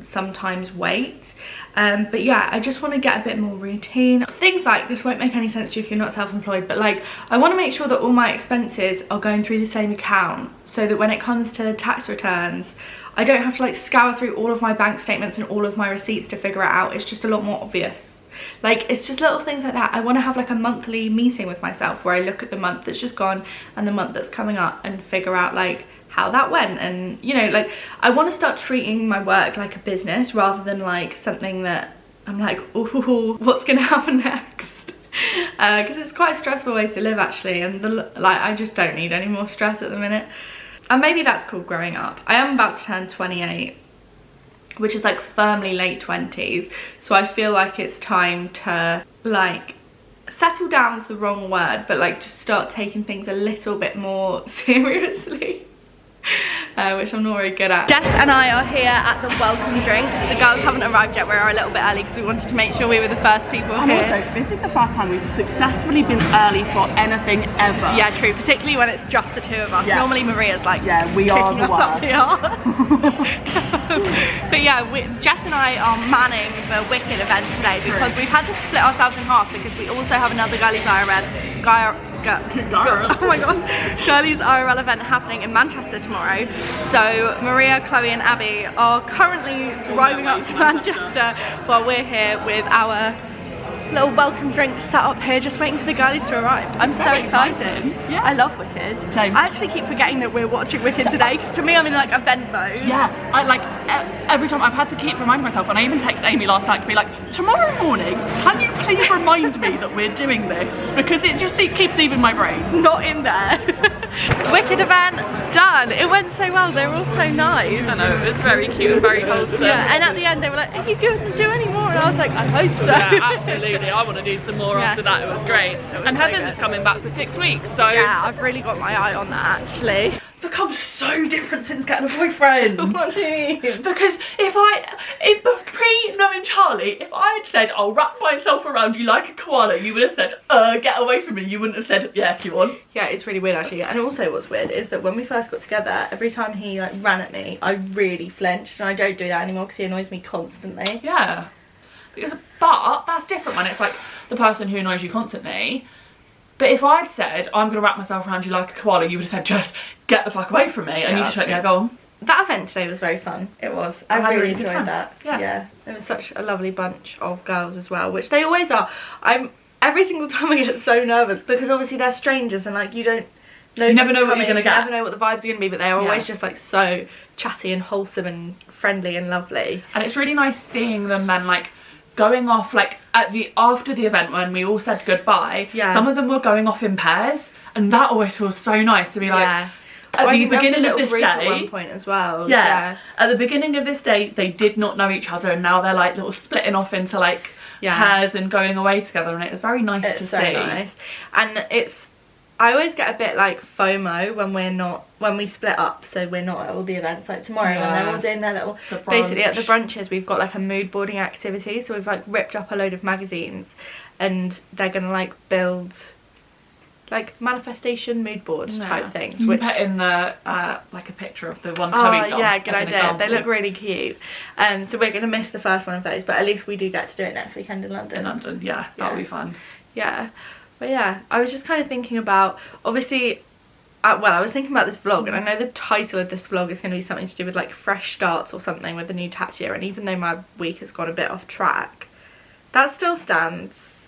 sometimes wait. But yeah, I just want to get a bit more routine. Things like this won't make any sense to you if you're not self-employed, but like I want to make sure that all my expenses are going through the same account, so that when it comes to tax returns, I don't have to like scour through all of my bank statements and all of my receipts to figure it out. It's just a lot more obvious. Like, it's just little things like that. I want to have like a monthly meeting with myself where I look at the month that's just gone and the month that's coming up and figure out like how that went. And you know, like I want to start treating my work like a business rather than like something that I'm like, oh, what's gonna happen next? Because it's quite a stressful way to live actually, and like I just don't need any more stress at the minute. And maybe that's called growing up. I am about to turn 28, which is like firmly late 20s, so I feel like it's time to like settle down is the wrong word, but like just start taking things a little bit more seriously. Which I'm not very good at. Jess and I are here at the welcome drinks. The girls haven't arrived yet. We're a little bit early because we wanted to make sure we were the first people here. Also, this is the first time we've successfully been early for anything ever. Yeah, true. Particularly when it's just the two of us. Yeah. Normally Maria's like, yeah, we are the us up the arse. But yeah, Jess and I are manning the Wicked event today because we've had to split ourselves in half because we also have another Girlies IRL oh my god, Girlies IRL event happening in Manchester tomorrow. So Maria, Chloe and Abby are currently driving up to Manchester while we're here with our little welcome drinks set up here, just waiting for the girlies to arrive. I'm so excited. Yeah. I love Wicked. Same. I actually keep forgetting that we're watching Wicked today because to me I'm in like event mode. Yeah, I like every time I've had to keep reminding myself, and I even text Amy last night to be like, tomorrow morning, can you please remind me that we're doing this? Because it just keeps leaving my brain. It's not in there. Wicked event done. It went so well. They were all so nice. I know, it was very cute and very wholesome. Yeah, and at the end they were like, are you going to do any more? And I was like, I hope so. Yeah, absolutely. I want to do some more after that. It was great. And so Heather's is coming back for 6 weeks, so yeah, I've really got my eye on that actually. Become so different since getting a boyfriend. What do you mean? Because pre-knowing Charlie, if I had said, I'll wrap myself around you like a koala, you would have said, get away from me. You wouldn't have said, yeah, if you want. Yeah, it's really weird actually. And also what's weird is that when we first got together, every time he like ran at me, I really flinched, and I don't do that anymore because he annoys me constantly. Yeah. But that's different when it's like the person who annoys you constantly. But if I'd said, I'm going to wrap myself around you like a koala, you would have said, just get the fuck away from me. And you just went, yeah, go on. That event today was very fun. It was. I really enjoyed that. Yeah. It was such a lovely bunch of girls as well, which they always are. Every single time I get so nervous because obviously they're strangers and like you don't know. You never know what you're going to get. You never know what the vibes are going to be, but they're always just like so chatty and wholesome and friendly and lovely. And it's really nice seeing them then like going off like after the event when we all said goodbye. Yeah. Some of them were going off in pairs, and that always feels so nice to be like. Yeah. At the beginning of this day, at one point as well. Yeah. At the beginning of this day, they did not know each other, and now they're like little splitting off into like pairs and going away together, and it is very nice to see. Nice. And I always get a bit like FOMO when we split up, so we're not at all the events like tomorrow, and they're all doing their little. Basically, at the brunches, we've got like a mood boarding activity, so we've like ripped up a load of magazines, and they're gonna like build. Like manifestation mood board type things. Which put in the like a picture of the one Chloe's done. Yeah, good idea. They look really cute. So we're gonna miss the first one of those, but at least we do get to do it next weekend in London. Yeah, that'll be fun. Yeah, but yeah, I was just kind of thinking about obviously. I was thinking about this vlog, and I know the title of this vlog is going to be something to do with like fresh starts or something with the new tax year. And even though my week has gone a bit off track, that still stands.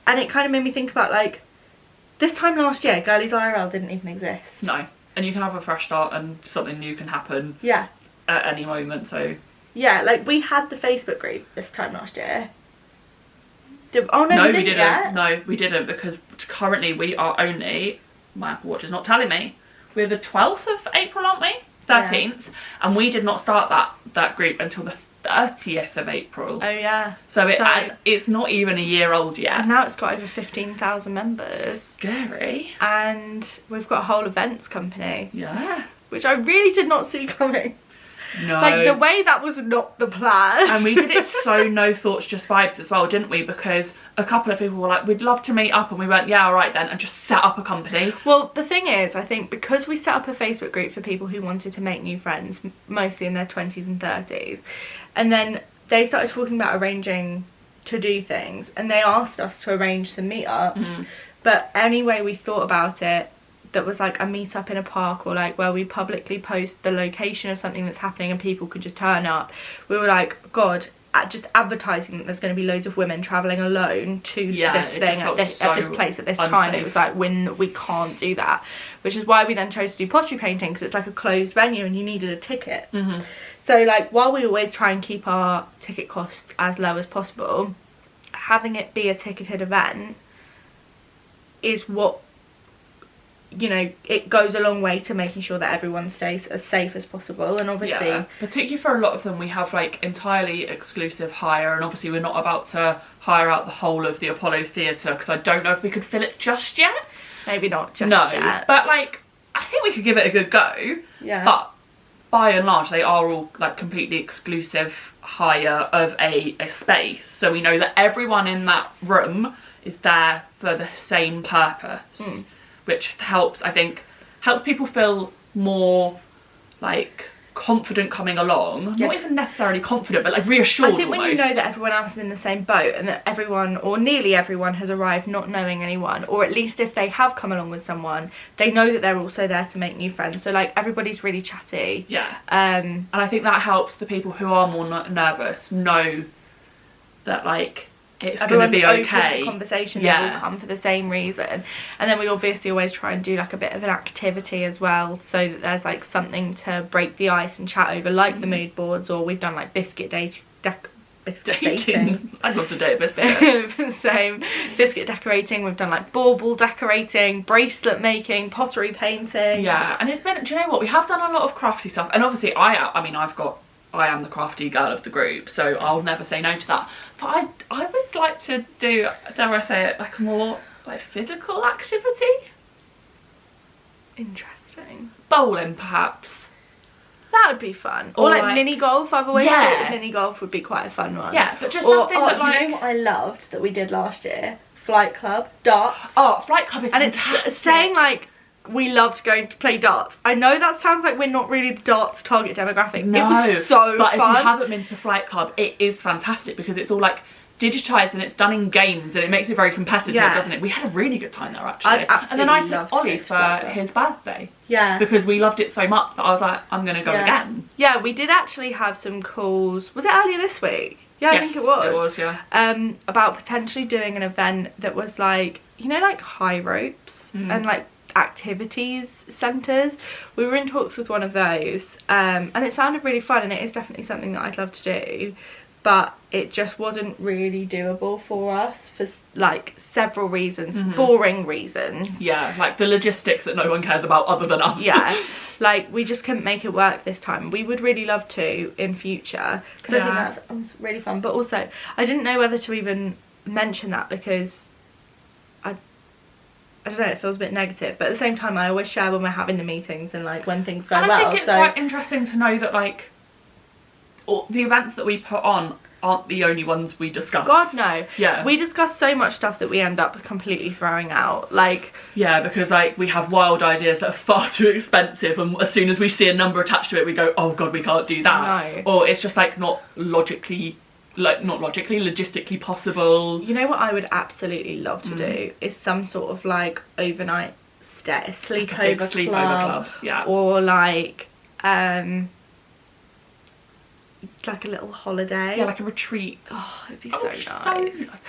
And it kind of made me think about like. This time last year, Girlies IRL didn't even exist. No, and you can have a fresh start and something new can happen at any moment, so... Yeah, like we had the Facebook group this time last year. We didn't yet? No, we didn't, because currently we are only... My Apple Watch is not telling me. We're the 12th of April, aren't we? 13th. Yeah. And we did not start that group until the 30th of April. Oh yeah. So it's not even a year old yet. And now it's got over 15,000 members. Scary. And we've got a whole events company. Yeah. Which I really did not see coming. No. Like, the way that was not the plan. And we did it so no thoughts, just vibes as well, didn't we? Because a couple of people were like, we'd love to meet up, and we went, yeah, all right then, and just set up a company. Well, the thing is, I think because we set up a Facebook group for people who wanted to make new friends, mostly in their 20s and 30s, and then they started talking about arranging to do things, and they asked us to arrange some meetups, but any way we thought about it that was like a meetup in a park, or like where we publicly post the location of something that's happening and people could just turn up, we were like, God, just advertising that there's going to be loads of women travelling alone to this thing at this place at this time, it was like, we can't do that, which is why we then chose to do pottery painting, because it's like a closed venue and you needed a ticket. So like, while we always try and keep our ticket costs as low as possible, having it be a ticketed event is what, you know, it goes a long way to making sure that everyone stays as safe as possible. And obviously, particularly for a lot of them, we have like entirely exclusive hire, and obviously we're not about to hire out the whole of the Apollo Theatre, because I don't know if we could fill it just yet. Maybe not just yet. But like, I think we could give it a good go. Yeah. But by and large, they are all like completely exclusive hire of a space, so we know that everyone in that room is there for the same purpose, which helps, I think, helps people feel more like confident coming along. Not even necessarily confident, but like reassured. I think almost. when you know that everyone else is in the same boat, and that everyone, or nearly everyone, has arrived not knowing anyone, or at least if they have come along with someone, they know that they're also there to make new friends, so like everybody's really chatty. And I think that helps the people who are more nervous know that like it's going to be okay. To conversation, they all come for the same reason. And then we obviously always try and do like a bit of an activity as well, so that there's like something to break the ice and chat over, like the mood boards, or we've done like biscuit dating. I'd love to date a biscuit. Same. Biscuit decorating. We've done like bauble decorating, bracelet making, pottery painting. Yeah, and it's been, do you know what, we have done a lot of crafty stuff, and obviously I am the crafty girl of the group, so I'll never say no to that. But I would like to do, dare I say it, like a more like physical activity. Interesting. Bowling, perhaps. That would be fun. Or like mini golf. I've always thought mini golf would be quite a fun one. Yeah, but just something that like, you know what I loved that we did last year? Flight club, darts. Oh, flight club is and fantastic. It's saying like, we loved going to play darts. I know that sounds like we're not really the darts target demographic. No, it was so but fun. If you haven't been to Flight Club, it is fantastic, because it's all like digitised and it's done in games, and it makes it very competitive, doesn't it? We had a really good time there, actually. I'd absolutely and then I took Ollie for his birthday. Yeah. Because we loved it so much that I was like, I'm going to go again. Yeah, we did actually have some calls. Was it earlier this week? Yeah, I think it was. It was, yeah. About potentially doing an event that was like, you know, like high ropes and like activities centres. We were in talks with one of those, and it sounded really fun, and it is definitely something that I'd love to do, but it just wasn't really doable for us for like several reasons, boring reasons. Yeah, like the logistics that no one cares about other than us. Yeah, like we just couldn't make it work this time. We would really love to in future, because I think that sounds really fun, but also I didn't know whether to even mention that, because I don't know, it feels a bit negative, but at the same time I always share when we're having the meetings and like when things go well. I think it's quite interesting to know that like the events that we put on aren't the only ones we discuss. God no. Yeah. We discuss so much stuff that we end up completely throwing out. Like, yeah, because like we have wild ideas that are far too expensive, and as soon as we see a number attached to it we go, oh god, we can't do that. No. Or it's just like not logistically possible. You know what I would absolutely love to do is some sort of like overnight sleepover club. Yeah. Or like a little holiday. Yeah, like a retreat. Oh, it'd be so nice.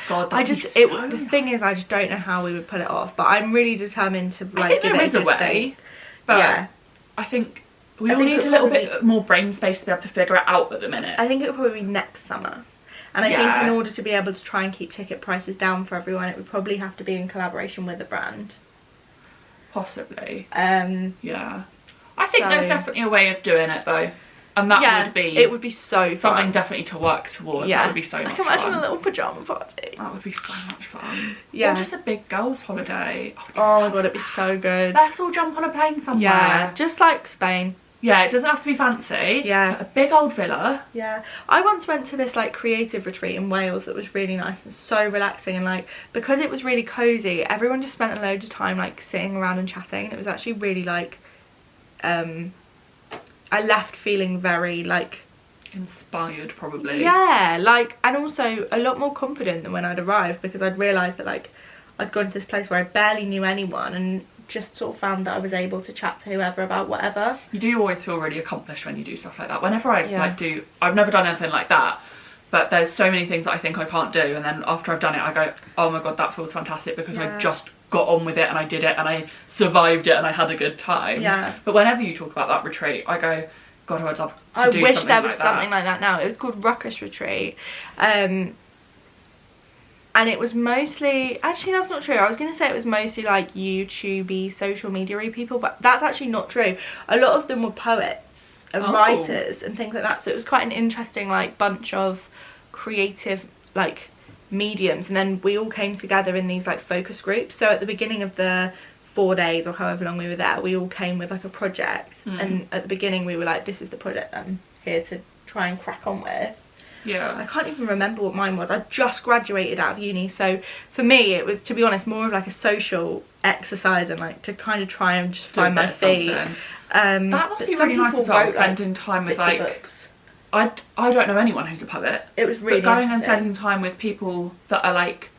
God, the thing is, I just don't know how we would pull it off, but I'm really determined to like. I think there is a way, but yeah, I think we all need a little bit more brain space to be able to figure it out at the minute. I think it would probably be next summer. And I think in order to be able to try and keep ticket prices down for everyone, it would probably have to be in collaboration with a brand. Possibly. Yeah. I think there's definitely a way of doing it though. And that would be... it would be so fun. Something definitely to work towards. Yeah. That would be so much fun. I can imagine a little pyjama party. That would be so much fun. Yeah. Or just a big girls' holiday. Oh my god, it'd be so good. Let's all jump on a plane somewhere. Yeah, just like Spain. Yeah, it doesn't have to be fancy. Yeah. A big old villa. Yeah. I once went to this like creative retreat in Wales that was really nice and so relaxing, and like because it was really cozy, everyone just spent a load of time like sitting around and chatting, and it was actually really like I left feeling very like inspired, probably. Yeah, like, and also a lot more confident than when I'd arrived, because I'd realised that like I'd gone to this place where I barely knew anyone and just sort of found that I was able to chat to whoever about whatever. You do always feel really accomplished when you do stuff like that. Whenever I I've never done anything like that, but there's so many things that I think I can't do, and then after I've done it I go, oh my god, that feels fantastic, because I just got on with it and I did it and I survived it and I had a good time. Yeah. But whenever you talk about that retreat, I go, god, I'd love to do something like that. I wish there was something like that now. It was called Ruckus Retreat. And it was mostly, actually that's not true, I was going to say it was mostly like YouTubey, social media-y people, but that's actually not true. A lot of them were poets and writers and things like that, so it was quite an interesting like bunch of creative like mediums, and then we all came together in these like focus groups. So at the beginning of the 4 days or however long we were there, we all came with like a project, and at the beginning we were like, this is the project I'm here to try and crack on with. Yeah. I can't even remember what mine was. I just graduated out of uni, so for me it was, to be honest, more of like a social exercise and like to kind of try and just find my feet. That must be really nice as well, spending time with like, I don't know anyone who's a poet. It was really going and spending time with people that are like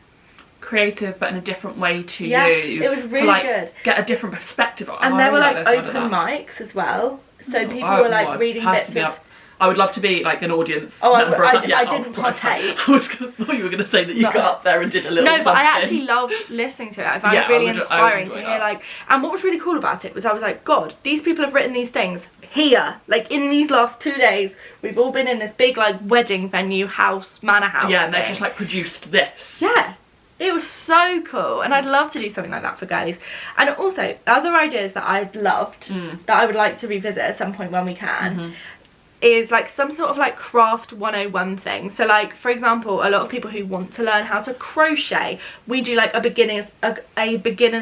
creative but in a different way to you. It was really to, like, good. Get a different perspective on. And there were like open mics as well, so people were like reading bits of. I would love to be like an audience member of that. I didn't partake. I thought you were going to say that you got up there and did a little something. But I actually loved listening to it. I found it really inspiring to hear like, and what was really cool about it was I was like, god, these people have written these things here, like in these last 2 days we've all been in this big like wedding venue house, manor house and they've just like produced this. Yeah, it was so cool, and I'd love to do something like that for girlies. And also other ideas that I've loved that I would like to revisit at some point when we can is like some sort of like craft 101 thing. So like, for example, a lot of people who want to learn how to crochet, we do like a beginner's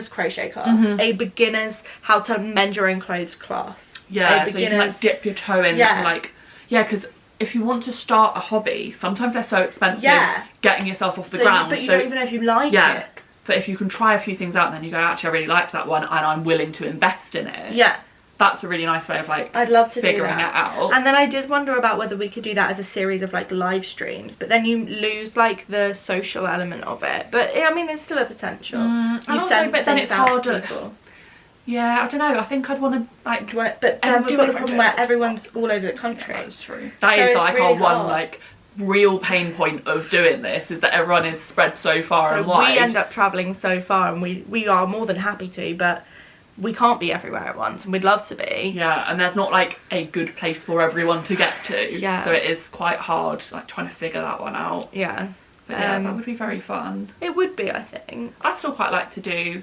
crochet class, a beginner's how to mend your own clothes class. Yeah, so you can like dip your toe into like, because if you want to start a hobby, sometimes they're so expensive getting yourself off the ground. But you don't even know if you like it. But if you can try a few things out and then you go, actually I really liked that one and I'm willing to invest in it. Yeah. That's a really nice way of like, I'd love to figuring it out. And then I did wonder about whether we could do that as a series of like live streams, but then you lose like the social element of it. But I mean, it's still a potential. And also, but then it's harder. Yeah, I don't know. I think I'd want to like. But then we've got the problem where everyone's all over the country. That's true. That is like our one like real pain point of doing this, is that everyone is spread so far and wide. We end up travelling so far, and we are more than happy to, but we can't be everywhere at once, and we'd love to be. Yeah, and there's not like a good place for everyone to get to. Yeah. So it is quite hard like trying to figure that one out. Yeah. But yeah, that would be very fun. It would be, I think. I'd still quite like to do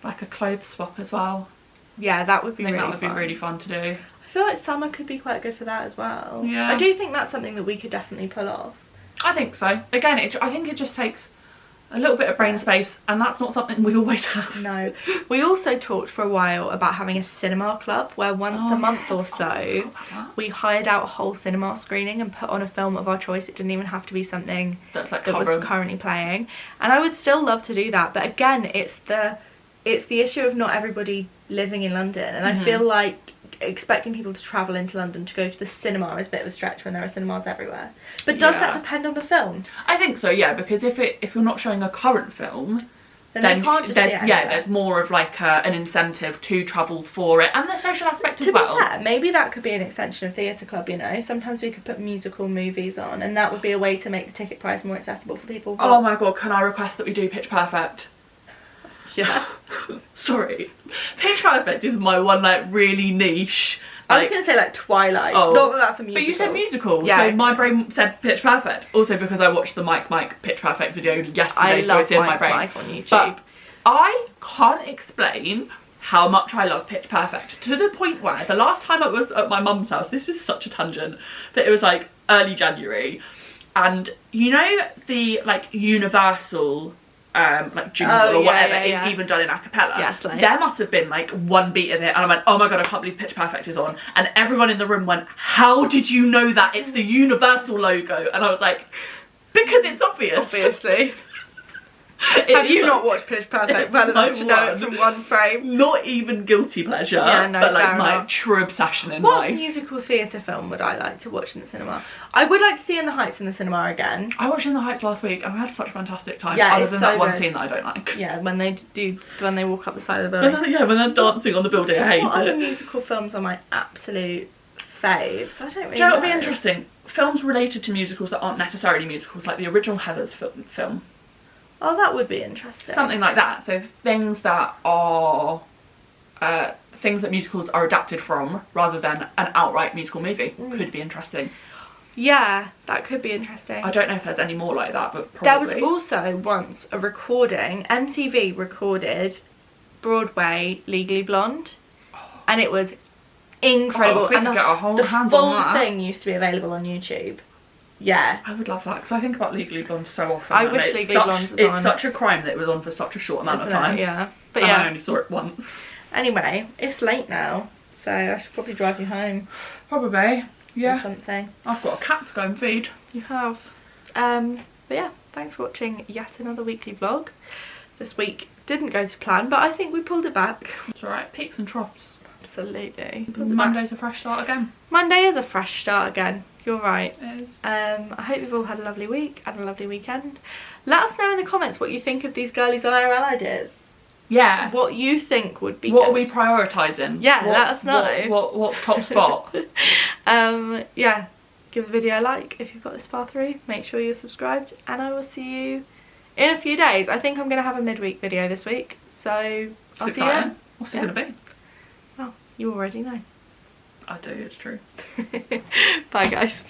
like a clothes swap as well. Yeah, that would be really fun. I think that would be really fun to do. I feel like summer could be quite good for that as well. Yeah. I do think that's something that we could definitely pull off. I think so. Again, I think it just takes a little bit of brain space, and that's not something we always have. No. We also talked for a while about having a cinema club where once a month or so we hired out a whole cinema screening and put on a film of our choice. It didn't even have to be something that was currently playing. And I would still love to do that, but again, it's the issue of not everybody living in London, and I feel like expecting people to travel into London to go to the cinema is a bit of a stretch when there are cinemas everywhere. But does that depend on the film? I think so, yeah, because if you're not showing a current film, then they can't just there's more of like an incentive to travel for it, and the social aspect as well. To be fair, maybe that could be an extension of Theatre Club, you know. Sometimes we could put musical movies on, and that would be a way to make the ticket price more accessible for people. Oh my god, can I request that we do Pitch Perfect? Yeah. Sorry. Pitch Perfect is my one like really niche. I was going to say like Twilight. Oh. Not that that's a musical. But you said musical. Yeah. So my brain said Pitch Perfect. Also because I watched the Mike's Mike Pitch Perfect video yesterday, so it's in my brain. Mike on YouTube. But I can't explain how much I love Pitch Perfect, to the point where the last time I was at my mum's house, this is such a tangent, but it was like early January, and you know the like Universal like jingle or whatever is even done in a cappella. Yes, like. There must have been like one beat of it and I went, oh my god, I can't believe Pitch Perfect is on, and everyone in the room went, how did you know that? It's the Universal logo. And I was like, because it's obvious. Obviously. Have you not watched Pitch Perfect well enough to know it from one frame? Not even guilty pleasure, but like my true obsession in life. What musical theatre film would I like to watch in the cinema? I would like to see In the Heights in the cinema again. I watched In the Heights last week and I had such a fantastic time. Yeah, other it's than so that one good. scene that I don't like. Yeah, when they walk up the side of the building. When they're dancing on the building, I hate what it. Other musical films are my absolute faves? I don't really know. Do you know what would be interesting? Films related to musicals that aren't necessarily musicals, like the original Heathers film. Oh, that would be interesting. Something like that. So things that are things that musicals are adapted from rather than an outright musical movie could be interesting. Yeah, that could be interesting. I don't know if there's any more like that, but There probably. was also once a recording, MTV recorded Broadway Legally Blonde, and it was incredible. Oh, if we and could get our whole the hands full on that. thing used to be available on YouTube. Yeah. I would love that because I think about Legally Blonde so often. I and wish it's Legally such, Blonde was it's on. such a crime that it was on for such a short amount of time. Yeah. But and yeah. I only saw it once. Anyway, it's late now, so I should probably drive you home. Probably, Or yeah. something. I've got a cat to go and feed. You have. But yeah, thanks for watching yet another weekly vlog. This week didn't go to plan, but I think we pulled it back. It's alright, peaks and troughs. Absolutely. Monday's a fresh start again. Monday is a fresh start again. You're right. It is. I hope you've all had a lovely week and a lovely weekend. Let us know in the comments what you think of these Girlies IRL ideas. Yeah. What you think would be What good. are we prioritising? Yeah, let us know. What's top spot? Yeah, give the video a like if you've got this far through. Make sure you're subscribed, and I will see you in a few days. I think I'm going to have a midweek video this week, so I'll see you then. What's it going to be? Well, you already know. I do, it's true. Bye guys.